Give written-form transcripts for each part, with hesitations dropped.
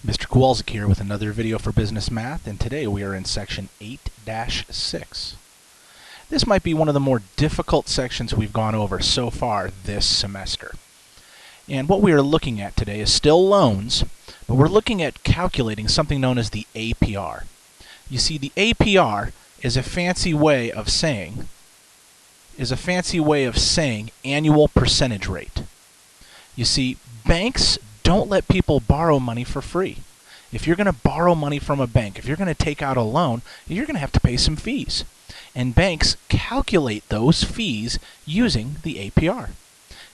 Mr. Kowalczyk here with another video for Business Math, and today we are in section 8-6. This might be one of the more difficult sections we've gone over so far this semester. And what we are looking at today is still loans, but we're looking at calculating something known as the APR. You see, the APR is a fancy way of saying annual percentage rate. You see, banks don't let people borrow money for free. If you're going to borrow money from a bank, if you're going to take out a loan, you're going to have to pay some fees. And banks calculate those fees using the APR.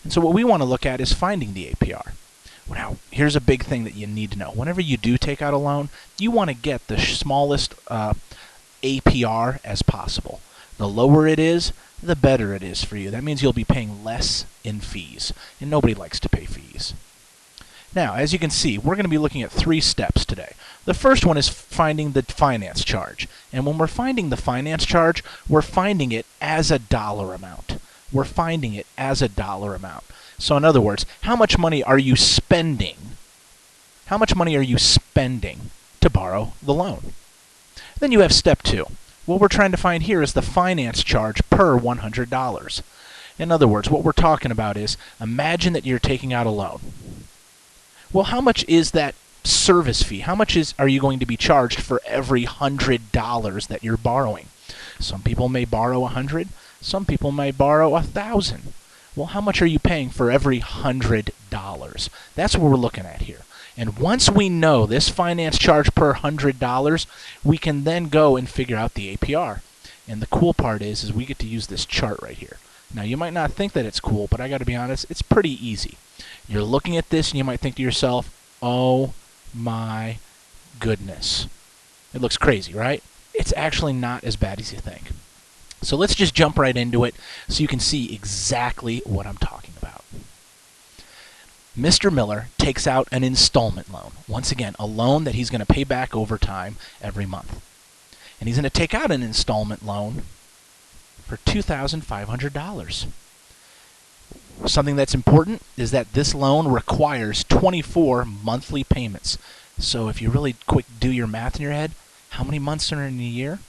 And so what we want to look at is finding the APR. Now, here's a big thing that you need to know. Whenever you do take out a loan, you want to get the smallest APR as possible. The lower it is, the better it is for you. That means you'll be paying less in fees, and nobody likes to pay fees. Now, as you can see, we're going to be looking at 3 steps today. The first one is finding the finance charge. And when we're finding the finance charge, we're finding it as a dollar amount. We're finding it as a dollar amount. So in other words, how much money are you spending? How much money are you spending to borrow the loan? Then you have step 2. What we're trying to find here is the finance charge per $100. In other words, what we're talking about is, imagine that you're taking out a loan. Well, how much is that service fee? How much are you going to be charged for every $100 that you're borrowing? Some people may borrow $100. Some people may borrow $1,000. Well, how much are you paying for every $100? That's what we're looking at here. And once we know this finance charge per $100, we can then go and figure out the APR. And the cool part is we get to use this chart right here. Now, you might not think that it's cool, but I got to be honest, it's pretty easy. You're looking at this and you might think to yourself, oh my goodness. It looks crazy, right? It's actually not as bad as you think. So let's just jump right into it so you can see exactly what I'm talking about. Mr. Miller takes out an installment loan. Once again, a loan that he's going to pay back over time every month. And he's going to take out an installment loan for $2,500. Something that's important is that this loan requires 24 monthly payments. So if you really quick do your math in your head, how many months are in a year?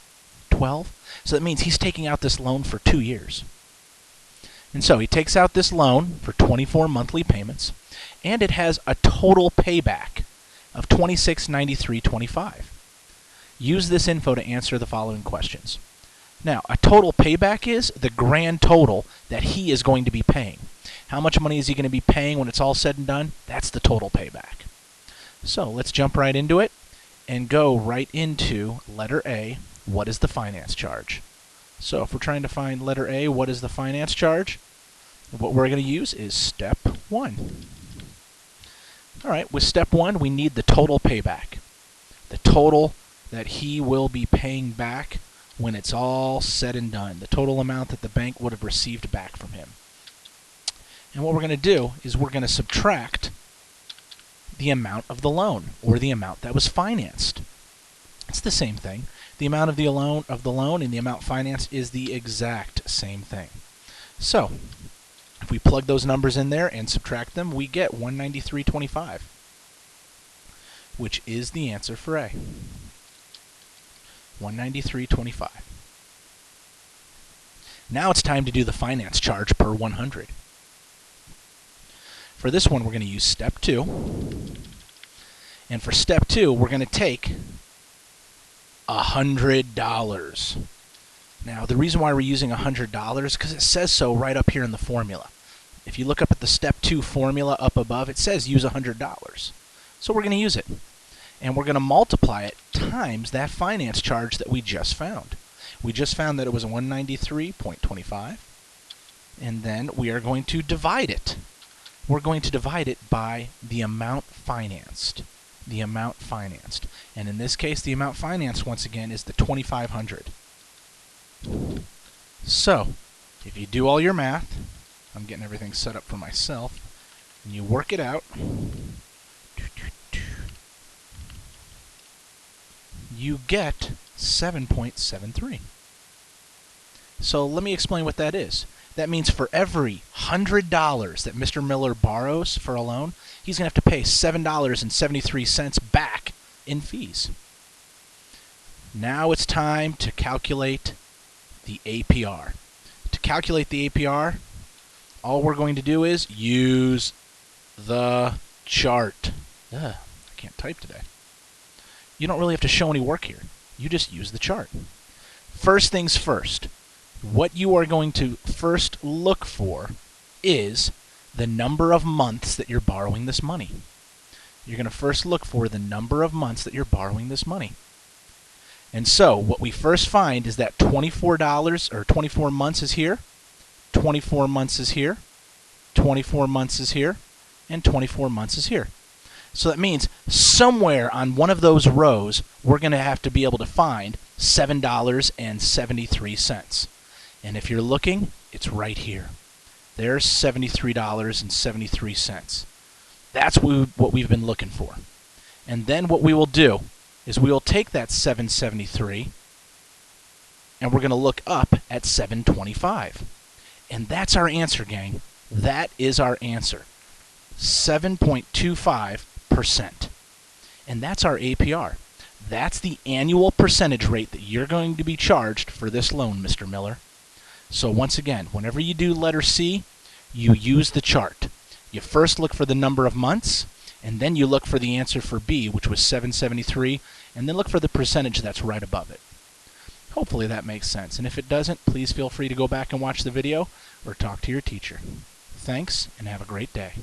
12. So that means he's taking out this loan for 2 years. And so he takes out this loan for 24 monthly payments, and it has a total payback of $26.9325. Use this info to answer the following questions. Now, a total payback is the grand total that he is going to be paying. How much money is he going to be paying when it's all said and done? That's the total payback. So let's jump right into it and go right into letter A. What is the finance charge? So if we're trying to find letter A, what is the finance charge? What we're going to use is step 1. All right, with step 1, we need the total payback. The total that he will be paying back when it's all said and done. The total amount that the bank would have received back from him. And what we're going to do is we're going to subtract the amount of the loan, or the amount that was financed. It's the same thing. The amount of the loan and the amount financed is the exact same thing. So, if we plug those numbers in there and subtract them, we get $193.25, which is the answer for A. $193.25. Now it's time to do the finance charge per 100. For this one, we're going to use step 2. And for step 2, we're going to take $100. Now, the reason why we're using $100 is because it says so right up here in the formula. If you look up at the step 2 formula up above, it says use $100. So we're going to use it. And we're going to multiply it times that finance charge that we just found. We just found that it was $193.25. And then we are going to divide it. We're going to divide it by the amount financed. The amount financed. And in this case, the amount financed, once again, is the $2,500. So, if you do all your math, I'm getting everything set up for myself, and you work it out, you get 7.73. So let me explain what that is. That means for every $100 that Mr. Miller borrows for a loan, he's going to have to pay $7.73 back in fees. Now it's time to calculate the APR. To calculate the APR, all we're going to do is use the chart. I can't type today. You don't really have to show any work here. You just use the chart. First things first, what you are going to first look for is the number of months that you're borrowing this money. You're going to first look for the number of months that you're borrowing this money. And so what we first find is that $24 or 24 months is here, 24 months is here, 24 months is here, and 24 months is here. So that means somewhere on one of those rows, we're going to have to be able to find $7.73. And if you're looking, it's right here. There's $73.73. That's what we've been looking for. And then what we will do is we will take that $7.73 and we're going to look up at $7.25. And that's our answer, gang. That is our answer. 7.25%. And that's our APR. That's the annual percentage rate that you're going to be charged for this loan, Mr. Miller. So once again, whenever you do letter C, you use the chart. You first look for the number of months, and then you look for the answer for B, which was 773, and then look for the percentage that's right above it. Hopefully that makes sense, and if it doesn't, please feel free to go back and watch the video or talk to your teacher. Thanks, and have a great day.